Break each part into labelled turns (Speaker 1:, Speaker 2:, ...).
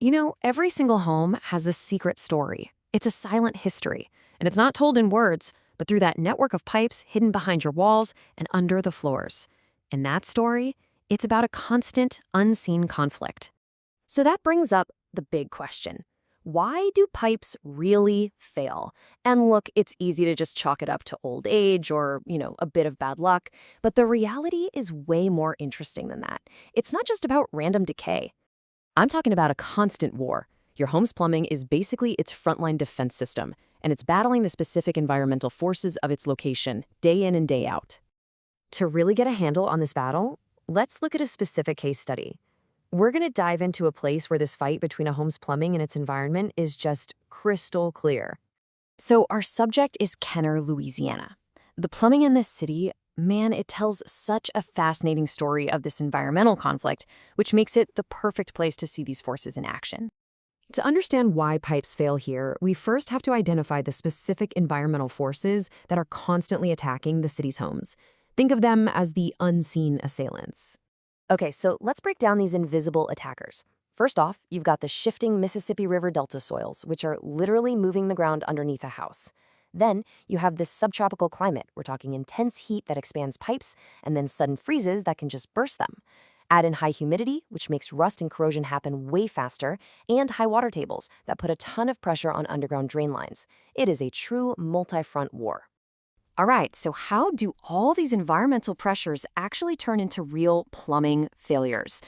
Speaker 1: You know, every single home has a secret story. It's a silent history, and it's not told in words, but through that network of pipes hidden behind your walls and under the floors. And that story, it's about a constant, unseen conflict. So that brings up the big question. Why do pipes really fail? And look, it's easy to just chalk it up to old age or, a bit of bad luck, but the reality is way more interesting than that. It's not just about random decay. I'm talking about a constant war. Your home's plumbing is basically its frontline defense system, and it's battling the specific environmental forces of its location, day in and day out. To really get a handle on this battle, let's look at a specific case study. We're going to dive into a place where this fight between a home's plumbing and its environment is just crystal clear. So our subject is Kenner, Louisiana. The plumbing in this city, man, it tells such a fascinating story of this environmental conflict, which makes it the perfect place to see these forces in action. To understand why pipes fail here, we first have to identify the specific environmental forces that are constantly attacking the city's homes. Think of them as the unseen assailants. Okay, so let's break down these invisible attackers. First off, you've got the shifting Mississippi River Delta soils, which are literally moving the ground underneath a house. Then you have this subtropical climate. We're talking intense heat that expands pipes and then sudden freezes that can just burst them. Add in high humidity, which makes rust and corrosion happen way faster, and high water tables that put a ton of pressure on underground drain lines. It is a true multi-front war. All right, so how do all these environmental pressures actually turn into real plumbing failures?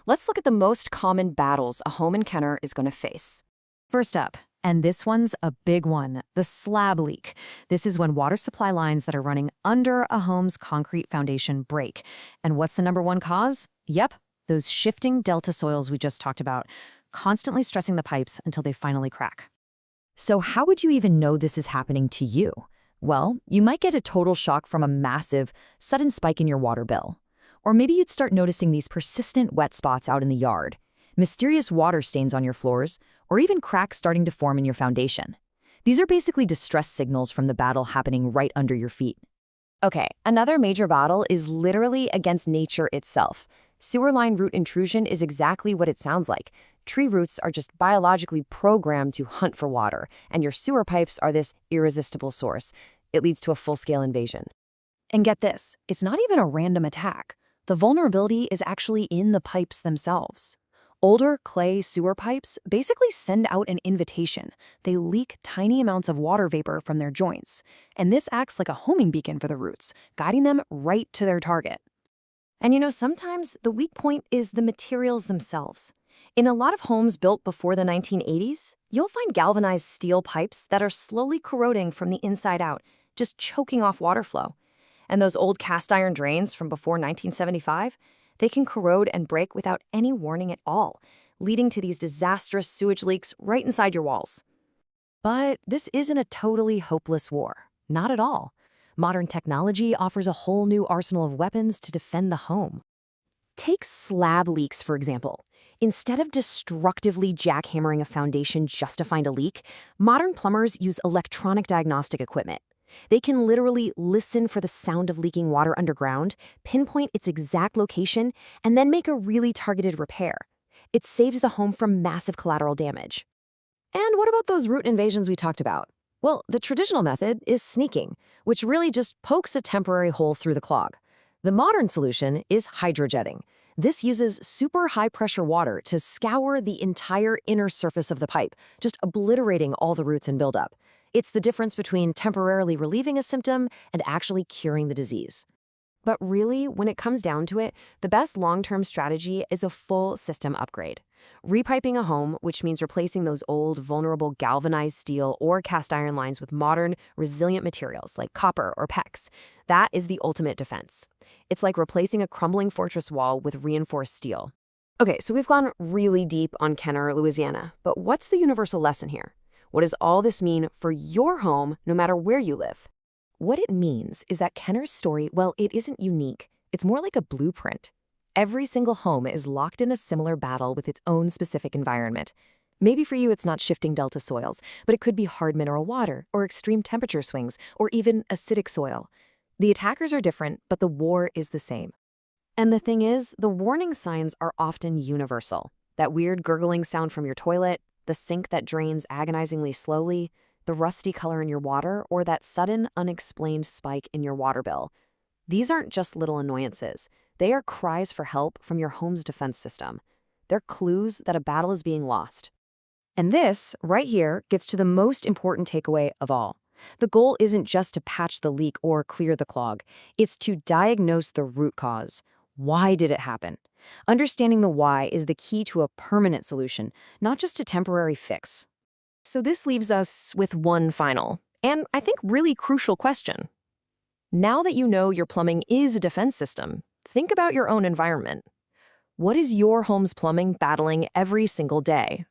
Speaker 1: Let's look at the most common battles a home in Kenner is going to face. First up, and this one's a big one, the slab leak. This is when water supply lines that are running under a home's concrete foundation break. And what's the number one cause? Yep, those shifting delta soils we just talked about, constantly stressing the pipes until they finally crack. So how would you even know this is happening to you? Well, you might get a total shock from a massive, sudden spike in your water bill. Or maybe you'd start noticing these persistent wet spots out in the yard, mysterious water stains on your floors, or even cracks starting to form in your foundation. These are basically distress signals from the battle happening right under your feet. Okay, another major battle is literally against nature itself. Sewer line root intrusion is exactly what it sounds like. Tree roots are just biologically programmed to hunt for water, and your sewer pipes are this irresistible source. It leads to a full-scale invasion. And get this, it's not even a random attack. The vulnerability is actually in the pipes themselves. Older clay sewer pipes basically send out an invitation. They leak tiny amounts of water vapor from their joints, and this acts like a homing beacon for the roots, guiding them right to their target. And sometimes the weak point is the materials themselves. In a lot of homes built before the 1980s, you'll find galvanized steel pipes that are slowly corroding from the inside out, just choking off water flow. And those old cast iron drains from before 1975, they can corrode and break without any warning at all, leading to these disastrous sewage leaks right inside your walls. But this isn't a totally hopeless war. Not at all. Modern technology offers a whole new arsenal of weapons to defend the home. Take slab leaks, for example. Instead of destructively jackhammering a foundation just to find a leak, modern plumbers use electronic diagnostic equipment. They can literally listen for the sound of leaking water underground, pinpoint its exact location, and then make a really targeted repair. It saves the home from massive collateral damage. And what about those root invasions we talked about? Well, the traditional method is sneaking, which really just pokes a temporary hole through the clog. The modern solution is hydrojetting. This uses super high-pressure water to scour the entire inner surface of the pipe, just obliterating all the roots and buildup. It's the difference between temporarily relieving a symptom and actually curing the disease. But really, when it comes down to it, the best long-term strategy is a full system upgrade. Repiping a home, which means replacing those old, vulnerable galvanized steel or cast iron lines with modern, resilient materials like copper or PEX, that is the ultimate defense. It's like replacing a crumbling fortress wall with reinforced steel. Okay, so we've gone really deep on Kenner, Louisiana, but what's the universal lesson here? What does all this mean for your home, no matter where you live? What it means is that Kenner's story, well, it isn't unique. It's more like a blueprint. Every single home is locked in a similar battle with its own specific environment. Maybe for you it's not shifting delta soils, but it could be hard mineral water, or extreme temperature swings, or even acidic soil. The attackers are different, but the war is the same. And the thing is, the warning signs are often universal. That weird gurgling sound from your toilet, the sink that drains agonizingly slowly, the rusty color in your water, or that sudden, unexplained spike in your water bill. These aren't just little annoyances. They are cries for help from your home's defense system. They're clues that a battle is being lost. And this, right here, gets to the most important takeaway of all. The goal isn't just to patch the leak or clear the clog. It's to diagnose the root cause. Why did it happen? Understanding the why is the key to a permanent solution, not just a temporary fix. So this leaves us with one final, and I think really crucial question. Now that you know your plumbing is a defense system, think about your own environment. What is your home's plumbing battling every single day?